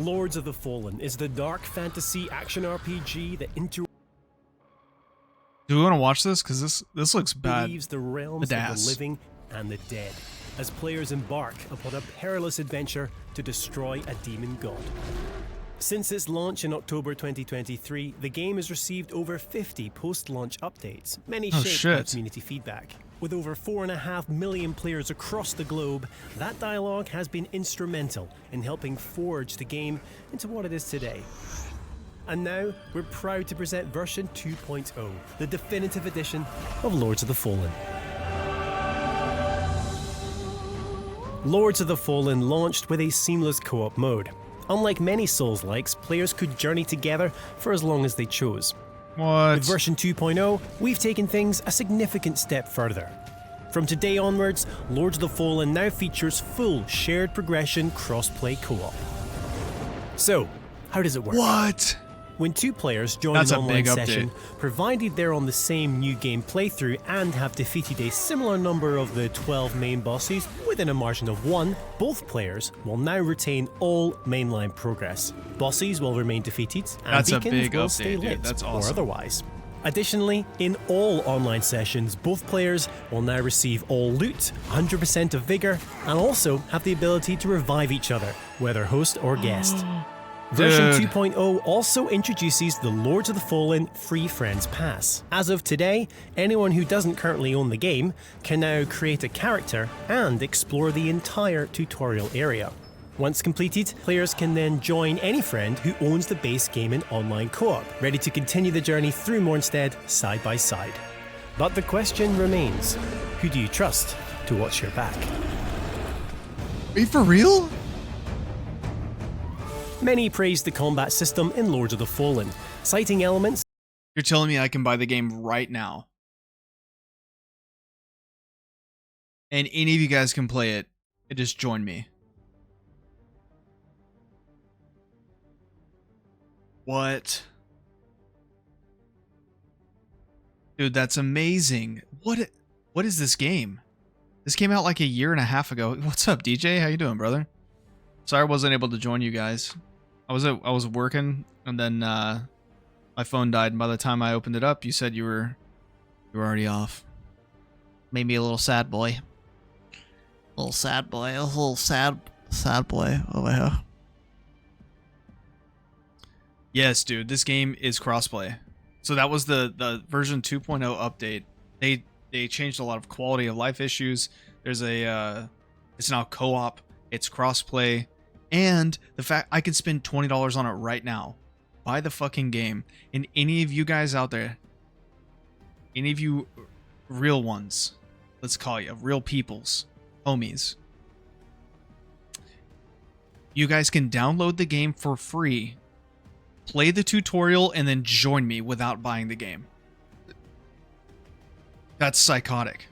Lords of the Fallen is the dark fantasy action RPG that Do we want to watch this? Because this looks bad. interweaves the realms of the living and the dead, as players embark upon a perilous adventure to destroy a demon god. Since its launch in October 2023, the game has received over 50 post-launch updates, many shaped by community feedback. With over 4.5 million players across the globe, that dialogue has been instrumental in helping forge the game into what it is today. And now, we're proud to present version 2.0, the definitive edition of Lords of the Fallen. Lords of the Fallen launched with a seamless co-op mode. Unlike many Souls-likes, players could journey together for as long as they chose. With version 2.0, we've taken things a significant step further. From today onwards, Lords of the Fallen now features full shared progression cross-play co-op. So, how does it work? When two players join an online session, provided they're on the same new game playthrough and have defeated a similar number of the 12 main bosses within a margin of 1, both players will now retain all mainline progress. Bosses will remain defeated, and beacons will stay lit, or otherwise. Additionally, in all online sessions, both players will now receive all loot, 100% of vigor, and also have the ability to revive each other, whether host or guest. Version 2.0 also introduces the Lords of the Fallen Free Friends Pass. As of today, anyone who doesn't currently own the game can now create a character and explore the entire tutorial area. Once completed, players can then join any friend who owns the base game in online co-op, ready to continue the journey through Mournstead side by side. But the question remains, who do you trust to watch your back? Are you for real? Many praised the combat system in Lords of the Fallen, citing elements. You're telling me I can buy the game right now, and any of you guys can play it and just join me. What? Dude, that's amazing. What is this game? This came out like a year and a half ago. What's up, DJ? How you doing, brother? Sorry I wasn't able to join you guys. I was working, and then my phone died, and by the time I opened it up, you said you were already off. Made me a little sad boy. A little sad boy over here. Yes, dude, this game is crossplay. So that was the version 2.0 update. They changed a lot of quality of life issues. There's a it's now co-op, it's crossplay. And the fact I can spend $20 on it right now. Buy the fucking game. And any of you guys out there, any of you real ones, let's call you, real peoples, homies, you guys can download the game for free, play the tutorial, and then join me without buying the game. That's psychotic.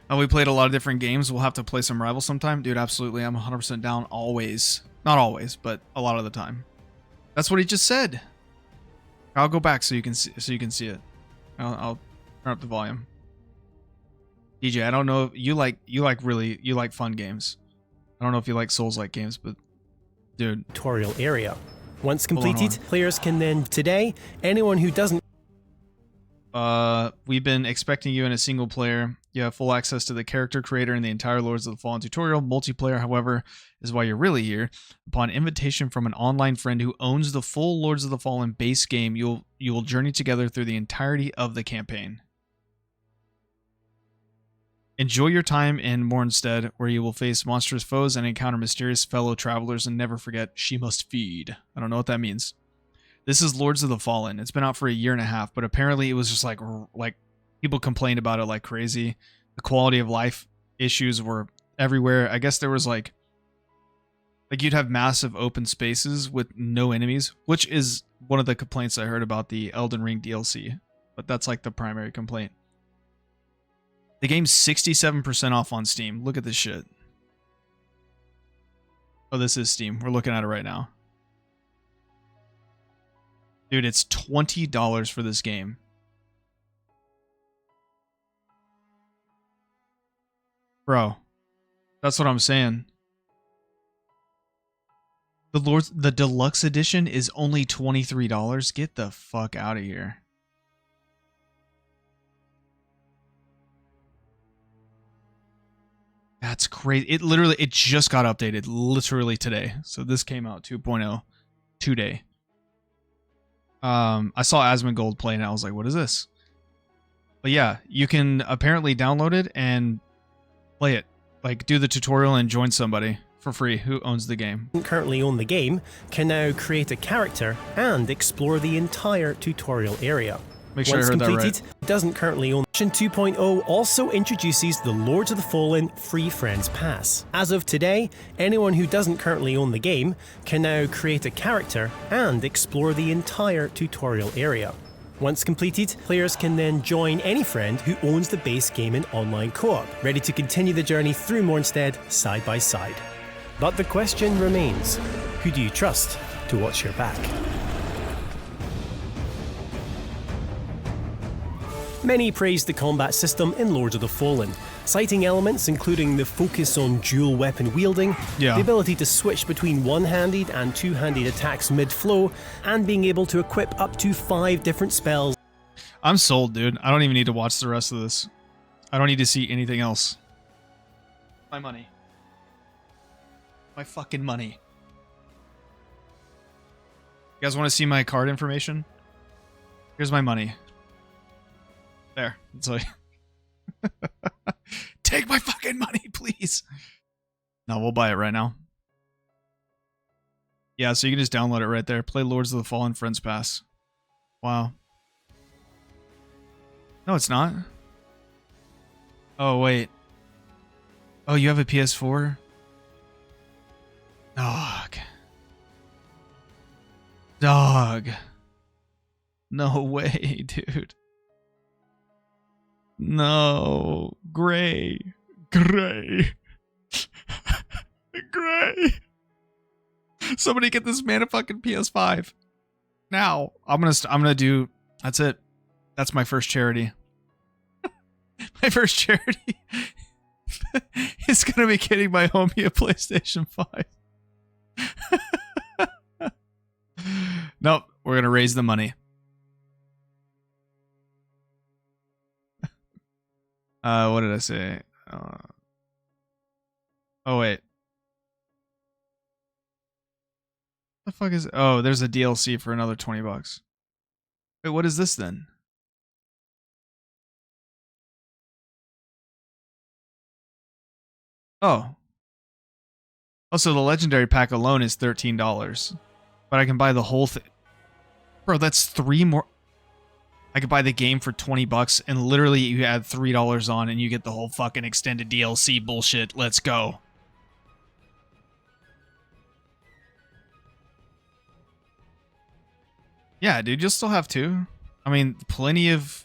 We played a lot of different games. We'll have to play some Rivals sometime. Dude, absolutely. I'm 100% down always. Not always, but a lot of the time. That's what he just said. I'll go back so you can see it. I'll turn up the volume. DJ, I don't know if you like fun games. I don't know if you like Souls-like games, but dude. Tutorial area. Once completed, players can then today, anyone who doesn't we've been expecting you in a single player. You have full access to the character creator and the entire Lords of the Fallen tutorial. Multiplayer, however, is why you're really here. Upon invitation from an online friend who owns the full Lords of the Fallen base game, you will journey together through the entirety of the campaign. Enjoy your time in Mournstead, where you will face monstrous foes and encounter mysterious fellow travelers, and never forget, she must feed. I don't know what that means. This is Lords of the Fallen. It's been out for a year and a half, but apparently it was just like people complained about it like crazy. The quality of life issues were everywhere. I guess there was like you'd have massive open spaces with no enemies, which is one of the complaints I heard about the Elden Ring DLC, but that's like the primary complaint. The game's 67% off on Steam. Look at this shit. Oh, this is Steam. We're looking at it right now. Dude, it's $20 for this game. Bro, that's what I'm saying. The deluxe edition is only $23. Get the fuck out of here. That's crazy. It just got updated literally today. So this came out 2.0 today. I saw Asmongold playing it. I was like, what is this? But yeah, you can apparently download it and play it. Like, do the tutorial and join somebody for free who owns the game. Currently own the game can now create a character and explore the entire tutorial area. Make sure Once I heard completed, that right. Doesn't currently own. Version 2.0 also introduces the Lords of the Fallen Free Friends Pass. As of today, anyone who doesn't currently own the game can now create a character and explore the entire tutorial area. Once completed, players can then join any friend who owns the base game in online co-op, ready to continue the journey through Mornstead side by side. But the question remains, who do you trust to watch your back? Many praised the combat system in Lords of the Fallen, citing elements including the focus on dual weapon wielding, the ability to switch between one-handed and two-handed attacks mid-flow, and being able to equip up to 5 different spells. I'm sold, dude. I don't even need to watch the rest of this. I don't need to see anything else. My money. My fucking money. You guys want to see my card information? Here's my money. There. That's like take my fucking money, please. No, we'll buy it right now. Yeah, so you can just download it right there. Play Lords of the Fallen Friends Pass. Wow. No, it's not. Oh, wait. Oh, you have a PS4? Dog. Dog. No way, dude. No. Gray. Gray. Gray. Somebody get this man a fucking PS5. Now. I'm gonna do... That's it. That's my first charity. My first charity is gonna be getting my homie a PlayStation 5. Nope. We're gonna raise the money. What did I say? Oh, wait. The fuck is... Oh, there's a DLC for another 20 bucks. Wait, what is this then? Oh. Also, the Legendary Pack alone is $13. But I can buy the whole thing. Bro, that's 3 more... I could buy the game for 20 bucks and literally you add $3 on and you get the whole fucking extended DLC bullshit. Let's go. Yeah, dude, you'll still have 2. I mean, plenty of,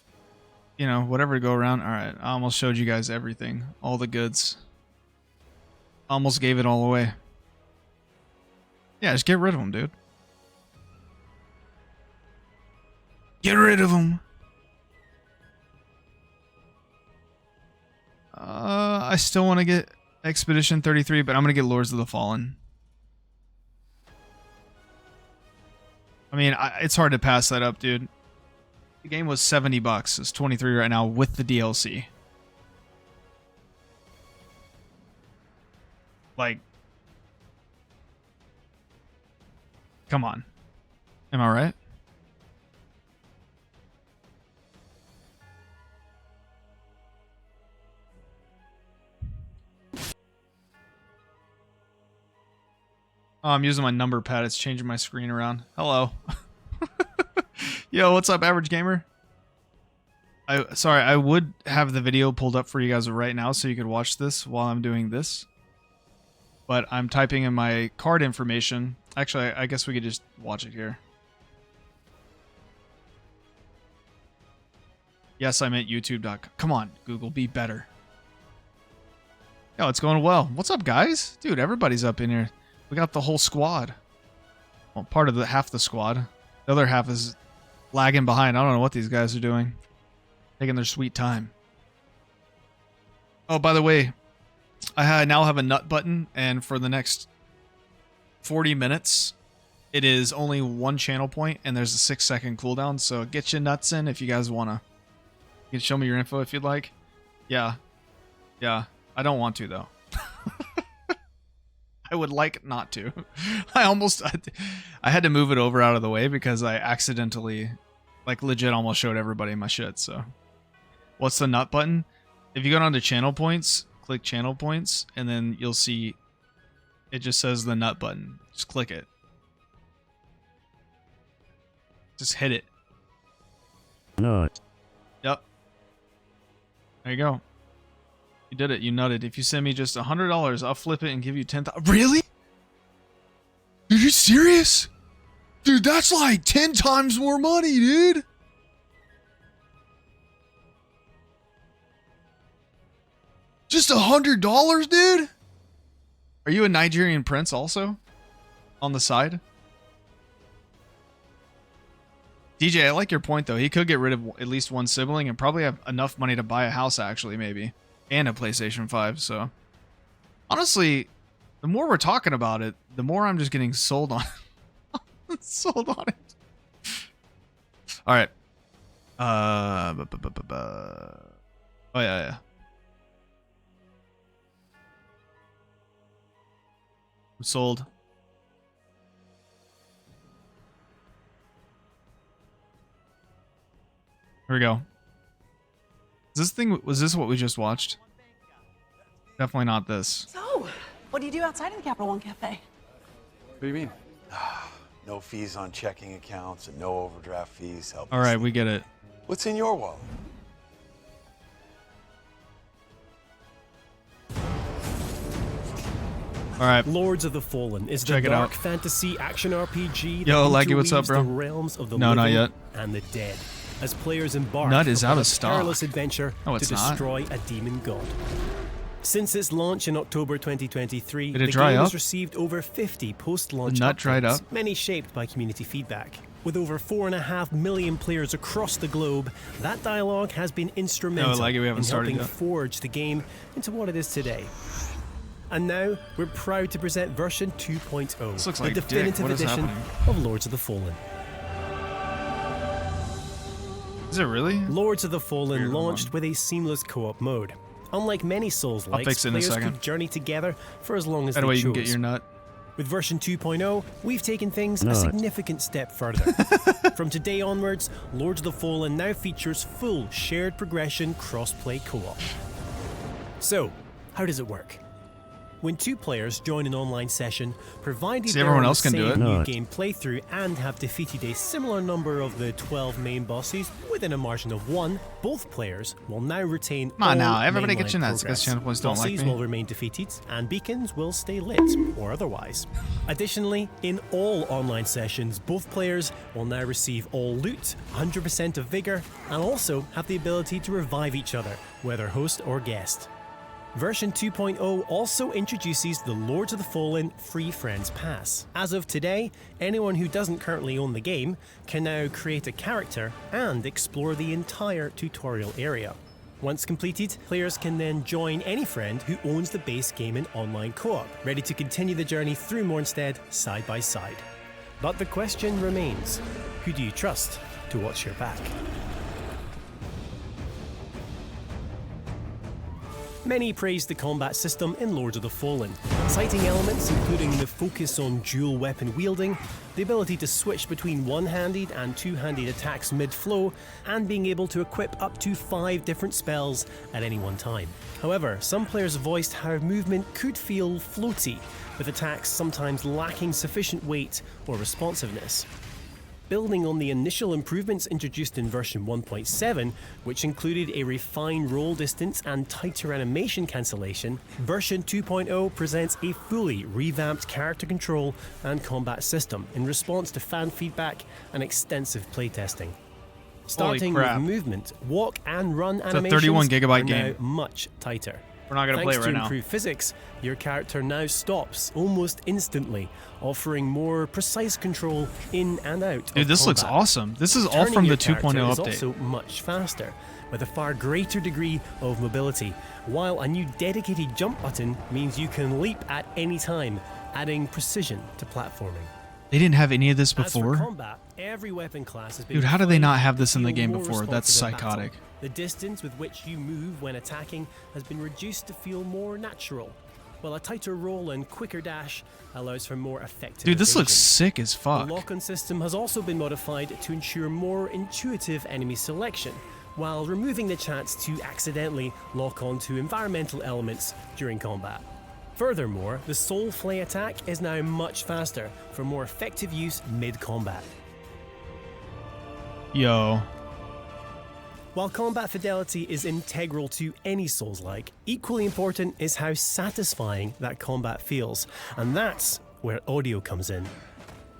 you know, whatever to go around. All right, I almost showed you guys everything. All the goods. Almost gave it all away. Yeah, just get rid of them, dude. Get rid of them. I still want to get Expedition 33, but I'm going to get Lords of the Fallen. I mean, it's hard to pass that up, dude. The game was 70 bucks. It's 23 right now with the DLC. Like, come on. Am I right? Oh, I'm using my number pad. It's changing my screen around. Hello. Yo, what's up, Average Gamer? Sorry, I would have the video pulled up for you guys right now so you could watch this while I'm doing this. But I'm typing in my card information. Actually, I guess we could just watch it here. Yes, I meant youtube.com. Come on, Google, be better. Yo, it's going well. What's up, guys? Dude, everybody's up in here. We got the whole squad. Well, part of half the squad. The other half is lagging behind. I don't know what these guys are doing. Taking their sweet time. Oh, by the way, I now have a nut button, and for the next 40 minutes. It is only one channel point, and there's a 6-second cooldown, so get your nuts in if you guys want to. You can show me your info if you'd like. Yeah. Yeah. I don't want to, though. I would like not to. I had to move it over out of the way because I accidentally, like, legit almost showed everybody my shit, so. What's the nut button? If you go down to channel points, click channel points, and then you'll see it just says the nut button. Just click it. Just hit it. Nut. Yep. There you go. You did it. You nutted. If you send me just $100, I'll flip it and give you 10,000. Really? Are you serious? Dude, that's like 10 times more money, dude. Just $100, dude? Are you a Nigerian prince also? On the side? DJ, I like your point, though. He could get rid of at least one sibling and probably have enough money to buy a house, actually, maybe. And a PlayStation 5, so. Honestly, the more we're talking about it, the more I'm just getting sold on sold on it. Alright. Oh, yeah. I'm sold. Here we go. Was this what we just watched? Definitely not this. So, what do you do outside of the Capital One Cafe? What do you mean? No fees on checking accounts and no overdraft fees. All right, we get it. What's in your wallet? All right. Lords of the Fallen is the dark fantasy action RPG. Yo, Leggy, what's up, bro? The realms of the no, not yet. And the dead, as players embark Nut is out of a stock. perilous adventure to destroy a demon god. Since its launch in October 2023, the game has received over 50 post-launch updates, many shaped by community feedback. With over 4.5 million players across the globe, that dialogue has been instrumental in helping forge the game into what it is today. And now, we're proud to present version 2.0, the definitive edition of Lords of the Fallen. Is it really? Lords of the Fallen launched with a seamless co-op mode. Unlike many Souls-likes, players could journey together for as long as they chose. You can get your nut. With version 2.0, we've taken things a significant step further. From today onwards, Lords of the Fallen now features full shared progression cross-play co-op. So, how does it work? When two players join an online session, provided they're on the same new game playthrough and have defeated a similar number of the 12 main bosses within a margin of 1, both players will now retain all everybody get your nuts progress. because channel points don't like me. Bosses will remain defeated and beacons will stay lit, or otherwise. Additionally, in all online sessions, both players will now receive all loot, 100% of vigor, and also have the ability to revive each other, whether host or guest. Version 2.0 also introduces the Lords of the Fallen Free Friends Pass. As of today, anyone who doesn't currently own the game can now create a character and explore the entire tutorial area. Once completed, players can then join any friend who owns the base game in online co-op, ready to continue the journey through Mornstead side by side. But the question remains, who do you trust to watch your back? Many praised the combat system in Lords of the Fallen, citing elements including the focus on dual weapon wielding, the ability to switch between one-handed and two-handed attacks mid-flow, and being able to equip up to 5 different spells at any one time. However, some players voiced how movement could feel floaty, with attacks sometimes lacking sufficient weight or responsiveness. Building on the initial improvements introduced in version 1.7, which included a refined roll distance and tighter animation cancellation, version 2.0 presents a fully revamped character control and combat system in response to fan feedback and extensive playtesting. Starting with movement, walk and run animations 31 gigabyte are now game. much tighter. We're not going to play it right now. Thanks to improved physics, your character now stops almost instantly, offering more precise control in and out of combat. Dude, this looks awesome. This is all from the 2.0 update. Is also much faster, with a far greater degree of mobility, while a new dedicated jump button means you can leap at any time, adding precision to platforming. They didn't have any of this As for before? combat, every weapon class has been Dude, how do they refined not have to this in the feel game more before? That's responsive in battle. psychotic. The distance with which you move when attacking has been reduced to feel more natural, while a tighter roll and quicker dash allows for more effective Dude, this evasion. looks sick as fuck. The lock-on system has also been modified to ensure more intuitive enemy selection, while removing the chance to accidentally lock onto environmental elements during combat. Furthermore, the Soul Flay attack is now much faster for more effective use mid-combat. Yo. While combat fidelity is integral to any Souls-like, equally important is how satisfying that combat feels, and that's where audio comes in.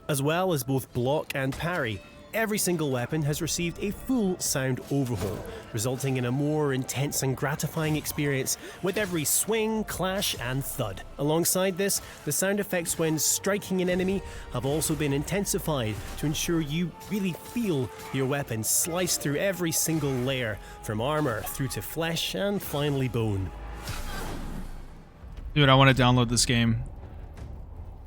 As well as both block and parry, every single weapon has received a full sound overhaul, resulting in a more intense and gratifying experience with every swing, clash, and thud. Alongside this, the sound effects when striking an enemy have also been intensified to ensure you really feel your weapon slice through every single layer, from armor through to flesh and finally bone. Dude, I want to download this game.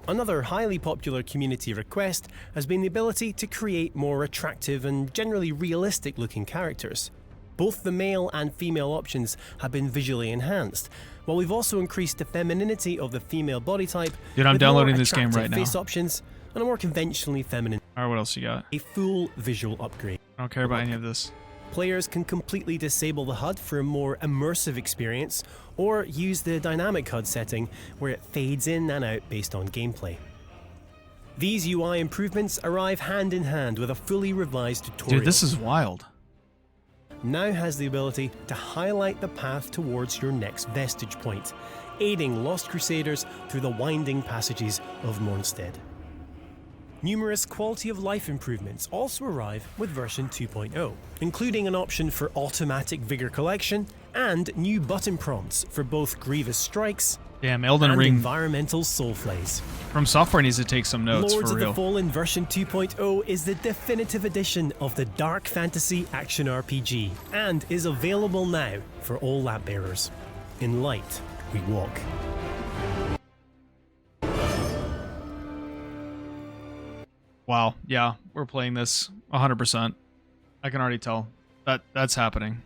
Another highly popular community request has been the ability to create more attractive and generally realistic looking characters. Both the male and female options have been visually enhanced, while we've also increased the femininity of the female body type. Dude, I'm with downloading more this game attractive right now. face options and a more conventionally feminine. Alright, what else you got? A full visual upgrade. I don't care about any of this. Players can completely disable the HUD for a more immersive experience, or use the dynamic HUD setting where it fades in and out based on gameplay. These UI improvements arrive hand in hand with a fully revised tutorial. Dude, this is wild. Now has the ability to highlight the path towards your next vestige point, aiding Lost Crusaders through the winding passages of Mornstead. Numerous quality of life improvements also arrive with version 2.0, including an option for automatic vigor collection and new button prompts for both grievous strikes Damn, Elden and Ring environmental soul flays. from Software needs to take some notes Lords for of the real. Fallen version 2.0 is the definitive edition of the dark fantasy action RPG and is available now for all lamp bearers. In light, we walk. Wow, yeah, we're playing this 100%. I can already tell. That's happening.